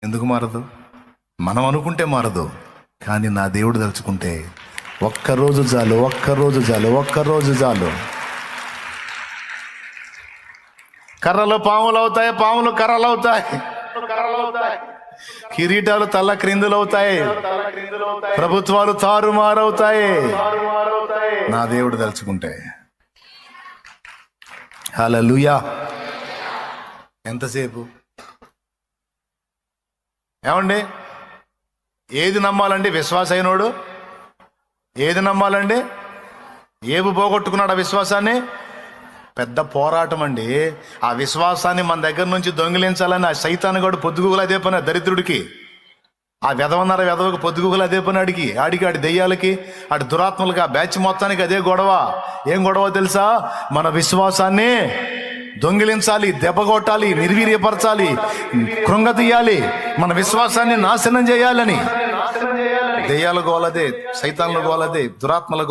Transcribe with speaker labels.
Speaker 1: ఎందుకు మారదు? మనం అనుకుంటే మారదు, కానీ నా దేవుడు తలుచుకుంటే ఒక్కరోజు చాలు, ఒక్కరోజు చాలు, ఒక్కరోజు చాలు. కర్రలు పాములు అవుతాయి, పాములు కర్రలు అవుతాయి, కిరీటాలు తల్ల క్రిందులు అవుతాయి, ప్రభుత్వాలు తారుమారవుతాయి నా దేవుడు తలుచుకుంటే. హల్లెలూయా. ఎంతసేపు? ఏమండి, ఏది నమ్మాలండి? విశ్వాస అయినోడు ఏది నమ్మాలండి? ఏవి పోగొట్టుకున్నాడు ఆ విశ్వాసాన్ని? పెద్ద పోరాటం అండి. ఆ విశ్వాసాన్ని మన దగ్గర నుంచి దొంగిలించాలని ఆ సైతానుగాడు పొద్దుగుగులు అదే పని, దరిద్రుడికి, ఆ వెధవకి పొద్దుగుగులు అదే పని, ఆడి దెయ్యాలకి, ఆడి దురాత్మలకి, ఆ బ్యాచ్ మొత్తానికి అదే గొడవ. ఏం గొడవ తెలుసా? మన విశ్వాసాన్ని దొంగిలించాలి, దెబ్బ కొట్టాలి, నిర్వీర్యపరచాలి, కృంగతీయాలి, మన విశ్వాసాన్ని నాశనం చేయాలని. దెయ్యాల గోలదే, సైతాన్ల గోలదే, దురాత్మల గోల.